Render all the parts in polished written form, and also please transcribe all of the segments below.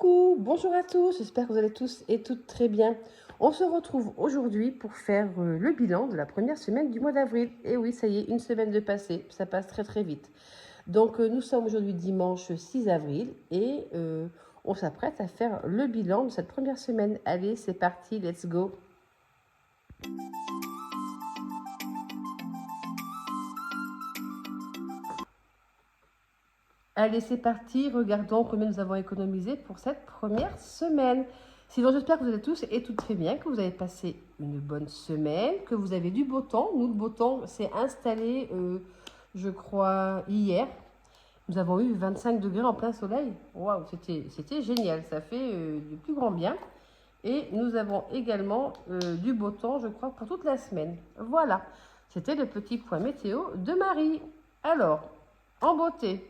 Coucou, bonjour à tous, j'espère que vous allez tous et toutes très bien. On se retrouve aujourd'hui pour faire le bilan de la première semaine du mois d'avril. Et oui, ça y est, une semaine de passé, ça passe très très vite. Donc nous sommes aujourd'hui dimanche 6 avril et on s'apprête à faire le bilan de cette première semaine. Allez, c'est parti, let's go. Allez, c'est parti, regardons combien nous avons économisé pour cette première semaine. Sinon, j'espère que vous allez tous et toutes très bien, que vous avez passé une bonne semaine, que vous avez du beau temps. Nous, le beau temps s'est installé, je crois, hier. Nous avons eu 25 degrés en plein soleil. Waouh, c'était génial, ça fait du plus grand bien. Et nous avons également du beau temps, je crois, pour toute la semaine. Voilà, c'était le petit point météo de Marie. Alors, en beauté,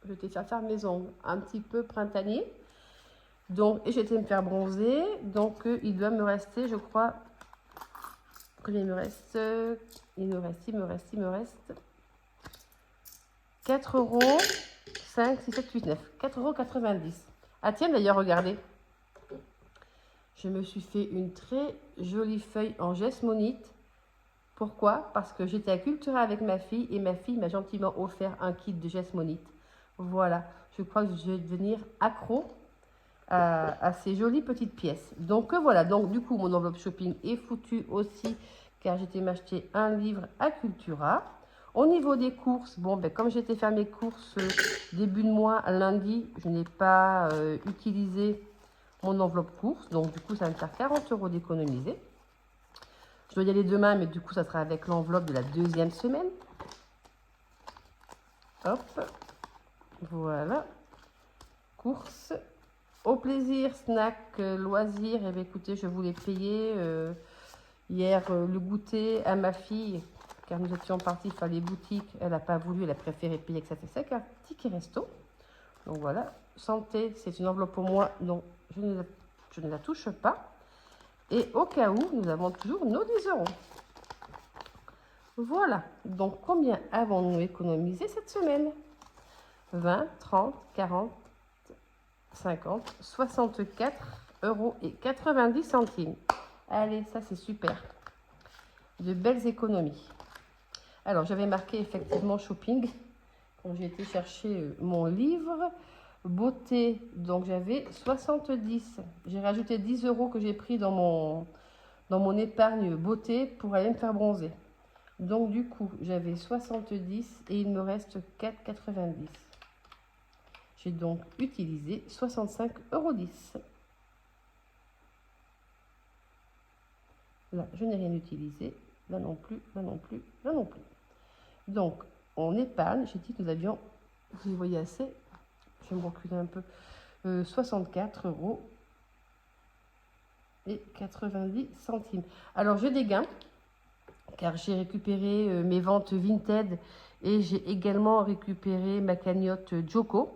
je vais faire mes ongles un petit peu printanier. Donc, et je vais me faire bronzer. Donc, il doit me rester, je crois, combien il me reste? Il me reste 4 euros, 5, 6, 7, 8, 9. 4,90 €. Ah tiens, d'ailleurs, regardez. Je me suis fait une très jolie feuille en geste-monite. Pourquoi? Parce que j'étais à Cultura avec ma fille et ma fille m'a gentiment offert un kit de geste-monite. Voilà, je crois que je vais devenir accro à ces jolies petites pièces. Donc voilà, donc du coup mon enveloppe shopping est foutue aussi car j'étais m'acheter un livre à Cultura. Au niveau des courses, bon ben comme j'étais faire mes courses début de mois, lundi, je n'ai pas utilisé mon enveloppe course, donc du coup ça va me faire 40 € d'économiser. Je dois y aller demain, mais du coup ça sera avec l'enveloppe de la deuxième semaine. Hop, voilà, courses. Au plaisir, snack, loisirs, et bien écoutez, je voulais payer hier le goûter à ma fille, car nous étions partis faire les boutiques. Elle n'a pas voulu, elle a préféré payer avec sa un ticket resto. Donc voilà, santé, c'est une enveloppe pour moi, donc je ne la touche pas. Et au cas où, nous avons toujours nos 10 €. Voilà, donc combien avons-nous économisé cette semaine? 20, 30, 40, 50, 64,90 €. Allez, ça c'est super. De belles économies. Alors, j'avais marqué effectivement shopping quand j'ai été chercher mon livre. Beauté, donc j'avais 70. J'ai rajouté 10 € que j'ai pris dans mon épargne beauté pour aller me faire bronzer. Donc du coup, j'avais 70 et il me reste 4,90 €. J'ai donc utilisé 65,10 €. Là, je n'ai rien utilisé. Là non plus, là non plus, là non plus. Donc, en épargne, j'ai dit que nous avions, vous y voyez assez, je vais me reculer un peu, 64 € et 90 centimes. Alors, j'ai des gains, car j'ai récupéré mes ventes Vinted et j'ai également récupéré ma cagnotte Joko.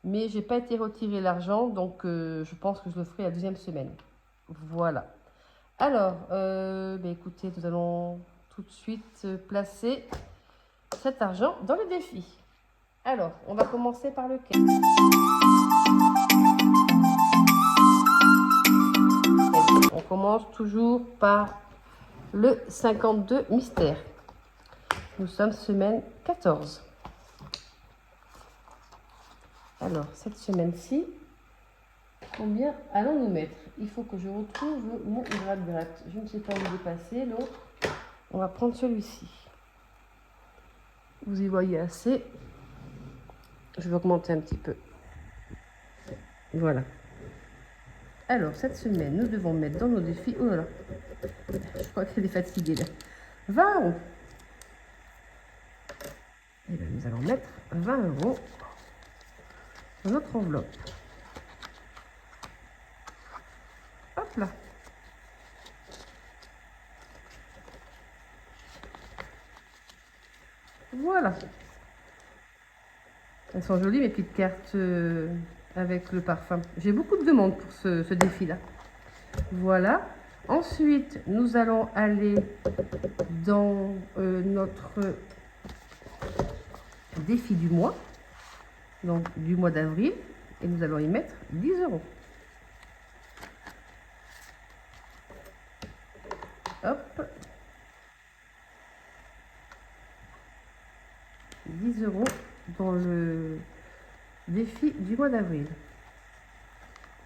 Mais j'ai pas été retirer l'argent, donc je pense que je le ferai la deuxième semaine. Voilà. Alors, ben écoutez, nous allons tout de suite placer cet argent dans le défi. Alors, on va commencer par lequel? On commence toujours par le 52 mystère. Nous sommes semaine 14. Alors, cette semaine-ci, combien allons-nous mettre? Il faut que je retrouve mon gratte-gratte. Je ne sais pas où il est passé, l'autre. On va prendre celui-ci. Vous y voyez assez. Je vais augmenter un petit peu. Voilà. Alors, cette semaine, nous devons mettre dans nos défis... Oh là là, je crois qu'elle est fatiguée là. 20 €. Et bien, nous allons mettre 20 € dans notre enveloppe. Hop là. Voilà. Elles sont jolies, mes petites cartes avec le parfum. J'ai beaucoup de demandes pour ce défi-là. Voilà. Ensuite, nous allons aller dans notre défi du mois. Donc, du mois d'avril. Et nous allons y mettre 10 euros. Hop. 10 euros dans le défi du mois d'avril.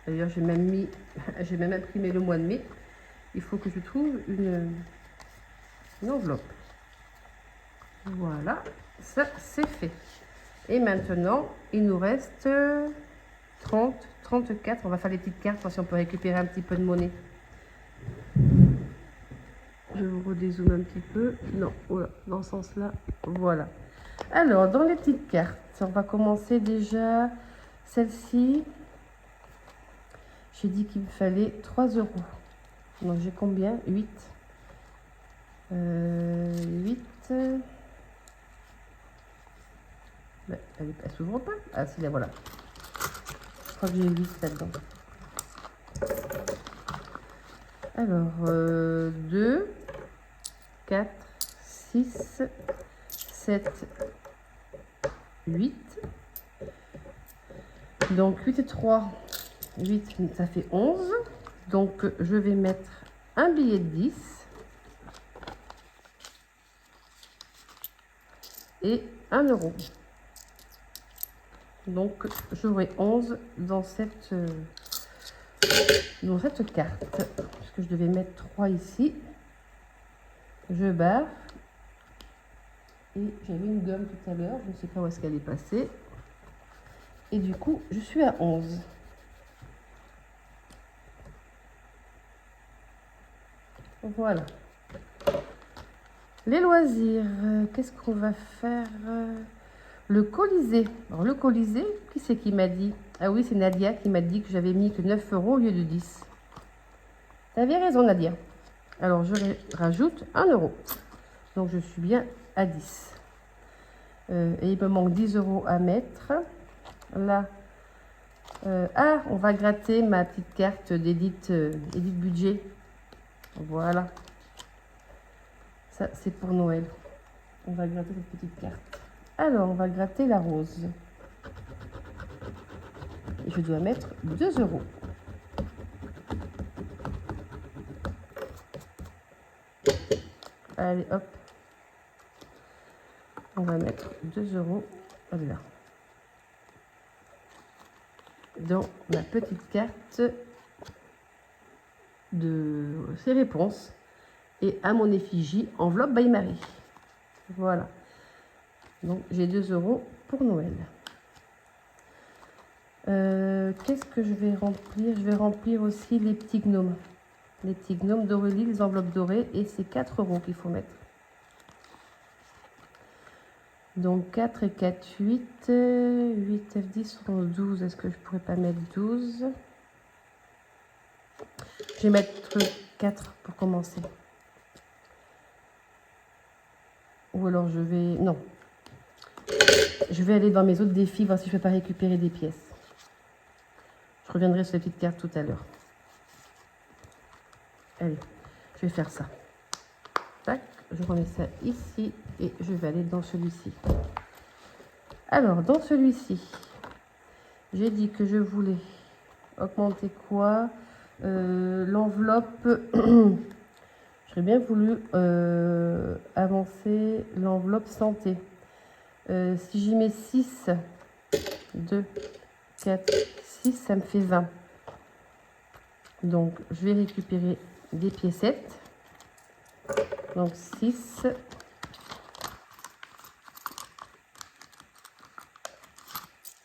D'ailleurs, j'ai même imprimé le mois de mai. Il faut que je trouve une enveloppe. Voilà, ça c'est fait. Et maintenant, il nous reste 30, 34. On va faire les petites cartes, voir si on peut récupérer un petit peu de monnaie. Je vous redézoome un petit peu. Non, voilà, dans ce sens-là. Voilà. Alors, dans les petites cartes, on va commencer déjà celle-ci. J'ai dit qu'il me fallait 3 euros. Donc, j'ai combien? 8. 8. Ben, elle s'ouvre pas. Ah, si, là, voilà. Je crois que j'ai 8 là-dedans. Alors, 2, 4, 6, 7, 8. Donc 8 et 3, 8, ça fait 11. Donc je vais mettre un billet de 10 et 1 euro. Donc j'aurai 11 dans cette carte. Parce que je devais mettre 3 ici. Je barre. Et j'avais une gomme tout à l'heure, je ne sais pas où est-ce qu'elle est passée. Et du coup, je suis à 11. Voilà. Les loisirs, qu'est-ce qu'on va faire? Le Colisée. Alors le Colisée, qui c'est qui m'a dit? Ah oui, c'est Nadia qui m'a dit que j'avais mis que 9 euros au lieu de 10. T'avais raison, Nadia. Alors je rajoute 1 euro. Donc je suis bien à 10. Et il me manque 10 euros à mettre. Là, on va gratter ma petite carte d'Edith budget. Voilà. Ça, c'est pour Noël. On va gratter cette petite carte. Alors, on va gratter la rose. Et je dois mettre 2 euros. Allez, hop. On va mettre 2 euros là. Dans ma petite carte de ces réponses. Et à mon effigie, enveloppe by Marie. Voilà. Donc, j'ai 2 euros pour Noël. Qu'est-ce que je vais remplir? Je vais remplir aussi les petits gnomes. Les petits gnomes d'Aurélie, les enveloppes dorées. Et c'est 4 euros qu'il faut mettre. Donc 4 et 4, 8. 8 F10 sont 12. Est-ce que je pourrais pas mettre 12? Je vais mettre 4 pour commencer. Ou alors je vais... Non. Je vais aller dans mes autres défis, voir si je ne peux pas récupérer des pièces. Je reviendrai sur les petites cartes tout à l'heure. Allez, je vais faire ça. Tac, je remets ça ici et je vais aller dans celui-ci. Alors, dans celui-ci, j'ai dit que je voulais augmenter quoi? L'enveloppe... J'aurais bien voulu avancer l'enveloppe santé. Si j'y mets 6, 2, 4, 6, ça me fait 20. Donc, je vais récupérer des piécettes. Donc, 6,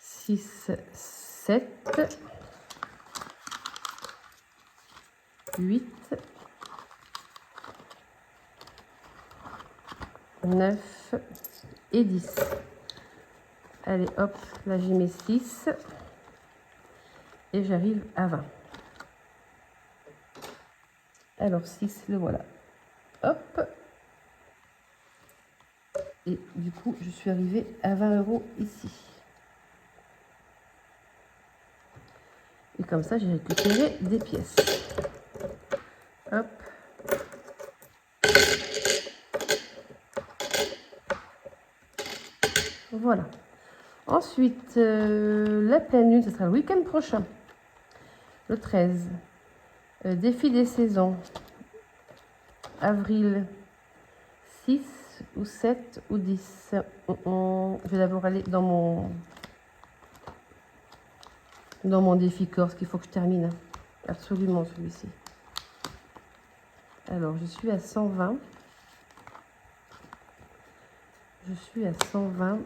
6, 7, 8, 9 et 10. Allez, hop, là j'y mets 6 et j'arrive à 20. Alors 6, le voilà. Hop. Et du coup, je suis arrivée à 20 euros ici. Et comme ça, j'ai récupéré des pièces. Hop. Voilà. Ensuite, la pleine lune, ce sera le week-end prochain, le 13. Défi des saisons, avril 6 ou 7 ou 10. Je vais d'abord aller dans mon défi Corse qu'il faut que je termine. Absolument celui-ci. Alors, je suis à 120. Je suis à 120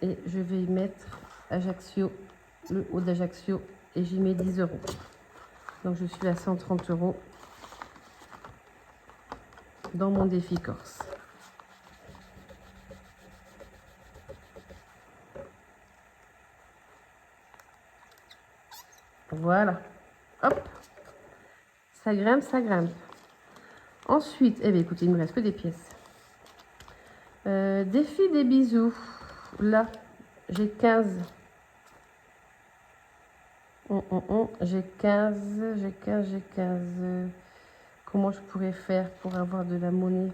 et je vais y mettre Ajaccio, le haut d'Ajaccio, et j'y mets 10 euros. Donc, je suis à 130 euros dans mon défi Corse. Voilà. Hop. Ça grimpe, ça grimpe. Ensuite, eh bien, écoutez, il me reste que des pièces. Défi des bisous. Là, j'ai 15. J'ai 15. Comment je pourrais faire pour avoir de la monnaie?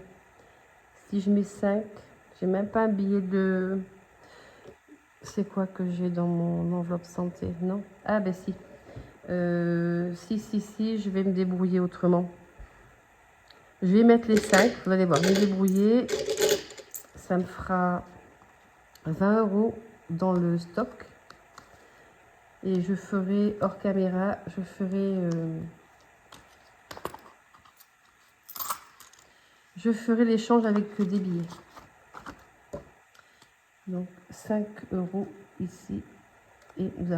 Si je mets 5, j'ai même pas un billet de... C'est quoi que j'ai dans mon enveloppe santé? Non? Ah ben si. Si, je vais me débrouiller autrement. Je vais mettre les 5, vous allez voir, me débrouiller. Ça me fera 20 euros dans le stock. Et je ferai, hors caméra, je ferai l'échange avec des billets. Donc 5 euros ici. Et nous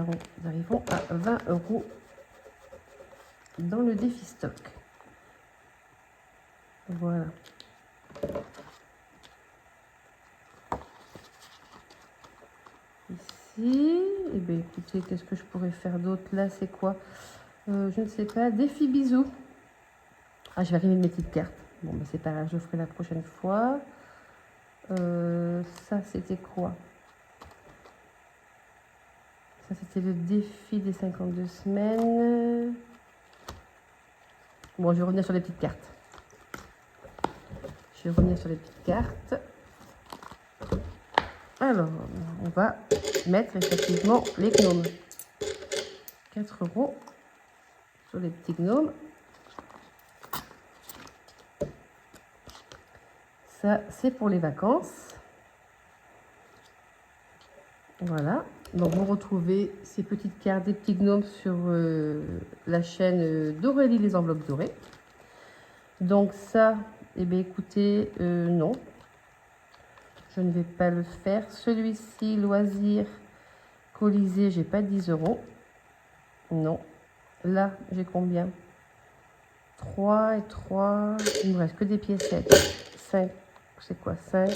arrivons à 20 euros dans le défi stock. Voilà. Ici, eh bien écoutez, qu'est-ce que je pourrais faire d'autre? Là, c'est quoi? Je ne sais pas. Défi bisous. Ah, je vais arriver mes petites cartes. Bon, mais c'est pas grave, je ferai la prochaine fois. Ça, c'était quoi? Ça, c'était le défi des 52 semaines. Bon, je vais revenir sur les petites cartes. Alors, on va mettre effectivement les gnomes. 4 euros sur les petits gnomes. Ça, c'est pour les vacances. Voilà. Donc, vous retrouvez ces petites cartes des petits gnomes sur la chaîne d'Aurélie les enveloppes dorées. Donc, ça, eh bien, écoutez, non. Je ne vais pas le faire. Celui-ci, loisir, Colisée, j'ai pas 10 euros. Non. Là, j'ai combien? 3 et 3. Il me reste que des piécettes. 5. C'est quoi? 5.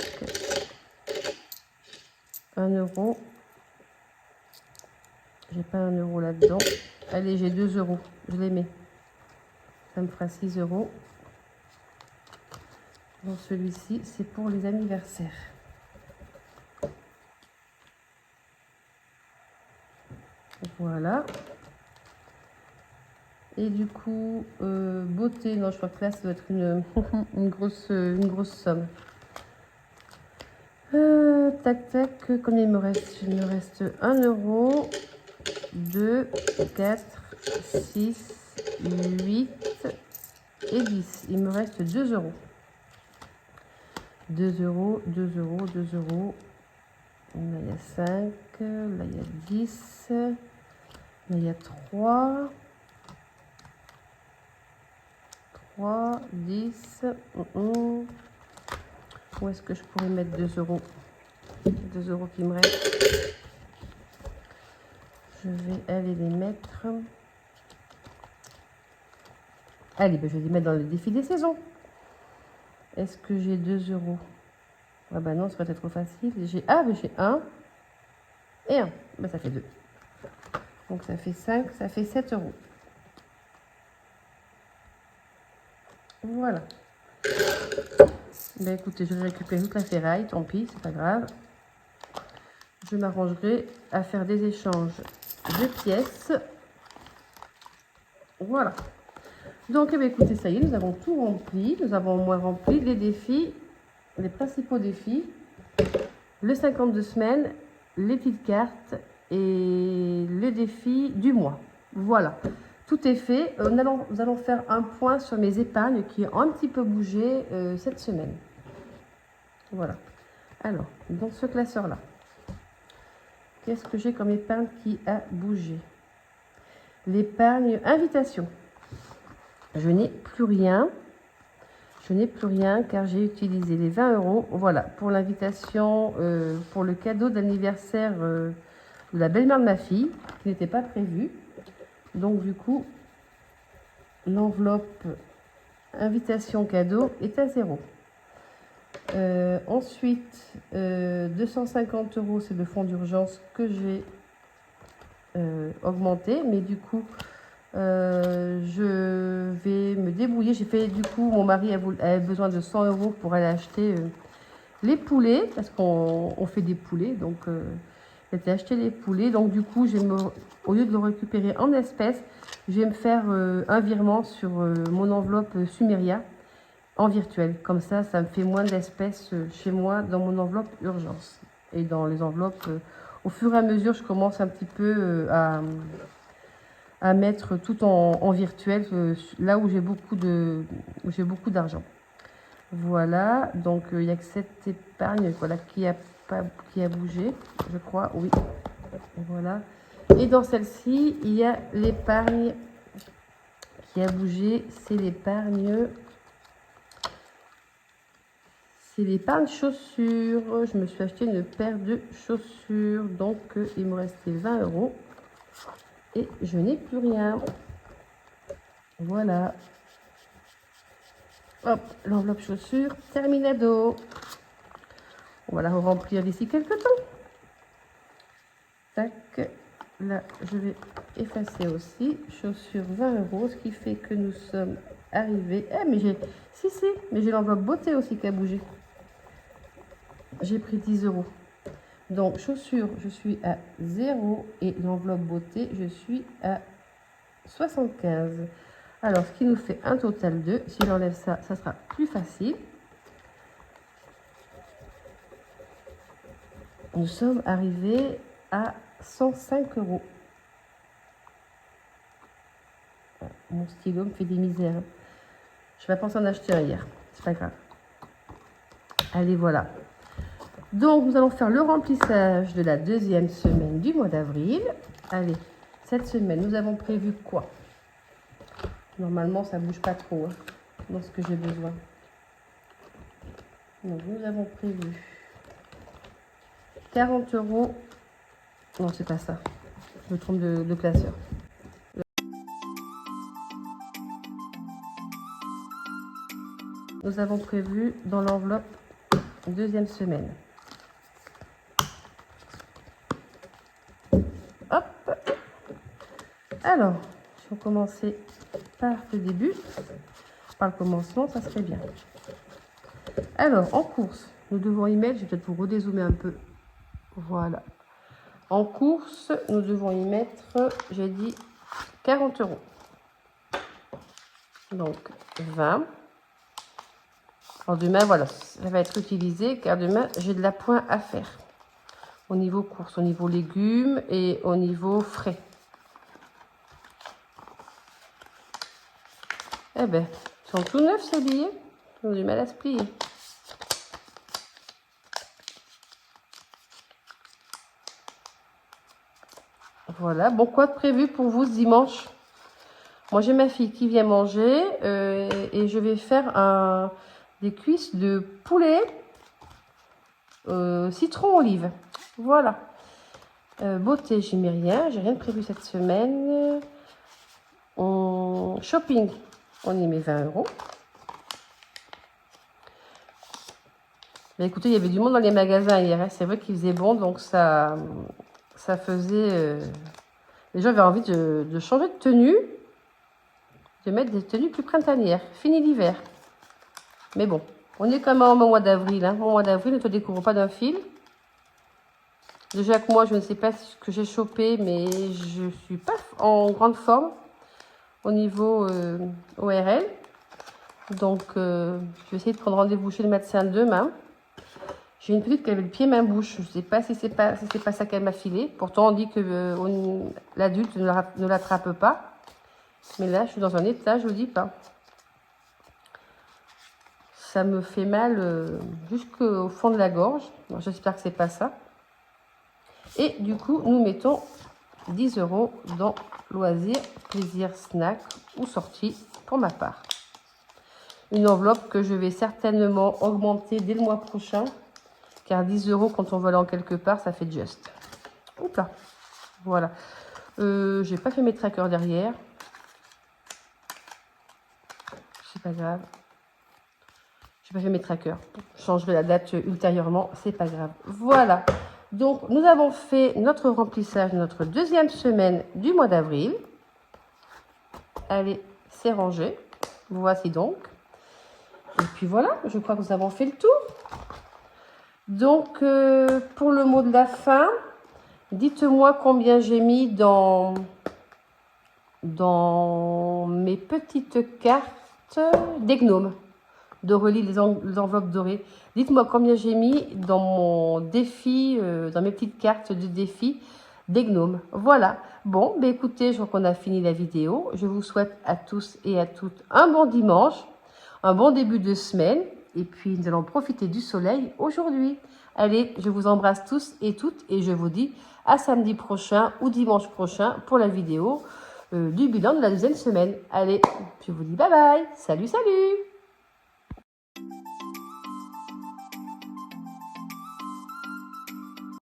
1 euro. J'ai pas 1 euro là-dedans. Allez, j'ai 2 euros. Je les mets. Ça me fera 6 euros. Dans celui-ci, c'est pour les anniversaires. Voilà. Et du coup, beauté, non, je crois que là, ça doit être une grosse somme. Tac, combien il me reste? Il me reste 1 euro, 2, 4, 6, 8 et 10. Il me reste 2 euros. 2 euros. Là, il y a 5, là, il y a 10, là, il y a 3, 10. Où est-ce que je pourrais mettre 2 euros? 2 euros qui me restent. Je vais aller les mettre. Allez, ben, je vais les mettre dans le défi des saisons. Est-ce que j'ai 2 euros? Ah bah non, ce serait trop facile. J'ai 1 et 1. Ben, ça fait 2. Donc ça fait 5, ça fait 7 euros. Voilà. Ben écoutez, je vais récupérer toute la ferraille, tant pis, c'est pas grave. Je m'arrangerai à faire des échanges de pièces. Voilà. Donc, eh bien, écoutez, ça y est, nous avons tout rempli. Nous avons au moins rempli les défis, les principaux défis. Le 52 semaines, les petites cartes et le défi du mois. Voilà, tout est fait. Nous allons faire un point sur mes épargnes qui ont un petit peu bougé cette semaine. Voilà. Alors, dans ce classeur-là, qu'est-ce que j'ai comme épargne qui a bougé? L'épargne invitation. Je n'ai plus rien. Je n'ai plus rien car j'ai utilisé les 20 €. Voilà, pour l'invitation, pour le cadeau d'anniversaire de la belle-mère de ma fille, qui n'était pas prévu. Donc du coup, l'enveloppe invitation cadeau est à 0. Ensuite, 250 €, c'est le fonds d'urgence que j'ai augmenté. Mais du coup, je vais me débrouiller. J'ai fait du coup, mon mari avait besoin de 100 € pour aller acheter les poulets, parce qu'on fait des poulets. Donc, j'ai acheté les poulets. Donc, du coup, au lieu de le récupérer en espèces, je vais me faire un virement sur mon enveloppe Sumeria en virtuel. Comme ça, ça me fait moins d'espèces chez moi dans mon enveloppe urgence. Et dans les enveloppes, au fur et à mesure, je commence un petit peu à mettre tout en virtuel, là où j'ai beaucoup d'argent. Voilà, donc il n'y a que cette épargne voilà, qui a bougé, je crois, oui. Voilà. Et dans celle-ci, il y a l'épargne qui a bougé, c'est l'épargne chaussures. Je me suis acheté une paire de chaussures, donc il me restait 20 € et je n'ai plus rien. Voilà. Hop, l'enveloppe chaussures, terminado. On va la remplir d'ici quelques temps. Tac. Là, je vais effacer aussi. Chaussures 20 €, ce qui fait que nous sommes arrivés. Mais j'ai l'enveloppe beauté aussi qui a bougé. J'ai pris 10 €. Donc, chaussures, je suis à 0 et l'enveloppe beauté, je suis à 75. Alors, ce qui nous fait un total de, si j'enlève ça, ça sera plus facile. Nous sommes arrivés à 105 €. Mon stylo me fait des misères. Je vais pas penser en acheter un hier. C'est pas grave. Allez, voilà. Donc, nous allons faire le remplissage de la deuxième semaine du mois d'avril. Allez, cette semaine, nous avons prévu quoi? Normalement, ça bouge pas trop dans ce que j'ai besoin. Donc, nous avons prévu 40 €. Non, c'est pas ça. Je me trompe de classeur. Nous avons prévu dans l'enveloppe deuxième semaine. Hop. Alors, si on commençait par le début, par le commencement, ça serait bien. Alors, en course, nous devons y mettre, je vais peut-être vous redézoomer un peu. Voilà. En course, nous devons y mettre, j'ai dit, 40 €. Donc, 20. Alors, demain, voilà, ça va être utilisé car demain, j'ai de la pointe à faire. Au niveau course, au niveau légumes et au niveau frais. Eh ben, ils sont tout neufs ces billets. Ils ont du mal à se plier. Voilà, bon, quoi de prévu pour vous ce dimanche? Moi, j'ai ma fille qui vient manger et je vais faire des cuisses de poulet citron olive. Voilà. Beauté, j'ai mis rien. J'ai rien de prévu cette semaine. Shopping, on y met 20 €. Mais écoutez, il y avait du monde dans les magasins hier. C'est vrai qu'il faisait bon, donc ça faisait... les gens avaient envie de changer de tenue, de mettre des tenues plus printanières. Fini l'hiver. Mais bon, on est quand même au mois d'avril. Au mois d'avril, ne te découvre pas d'un fil. Déjà que moi, je ne sais pas ce que j'ai chopé, mais je ne suis pas en grande forme au niveau ORL. Donc, je vais essayer de prendre rendez-vous chez le médecin demain. J'ai une petite qui avait le pied main bouche. Je ne sais pas si c'est pas ça qu'elle m'a filé. Pourtant, on dit que l'adulte ne l'attrape pas. Mais là, je suis dans un état, je ne vous dis pas. Ça me fait mal jusqu'au fond de la gorge. J'espère que c'est pas ça. Et du coup, nous mettons 10 € dans loisirs, plaisir, snack ou sortie pour ma part. Une enveloppe que je vais certainement augmenter dès le mois prochain. Car 10 € quand on va aller en quelque part, ça fait juste. Oups là. Voilà. J'ai pas fait mes trackers derrière. C'est pas grave. J'ai pas fait mes trackers. Je changerai la date ultérieurement. C'est pas grave. Voilà. Donc, nous avons fait notre remplissage de notre deuxième semaine du mois d'avril. Allez, c'est rangé. Voici donc. Et puis voilà, je crois que nous avons fait le tour. Donc, pour le mot de la fin, dites-moi combien j'ai mis dans mes petites cartes des gnomes. D'Aurélie, les enveloppes dorées. Dites-moi combien j'ai mis dans mon défi, dans mes petites cartes de défi des gnomes. Voilà. Bon, ben écoutez, je crois qu'on a fini la vidéo. Je vous souhaite à tous et à toutes un bon dimanche, un bon début de semaine. Et puis, nous allons profiter du soleil aujourd'hui. Allez, je vous embrasse tous et toutes et je vous dis à samedi prochain ou dimanche prochain pour la vidéo du bilan de la deuxième semaine. Allez, je vous dis bye bye. Salut, salut!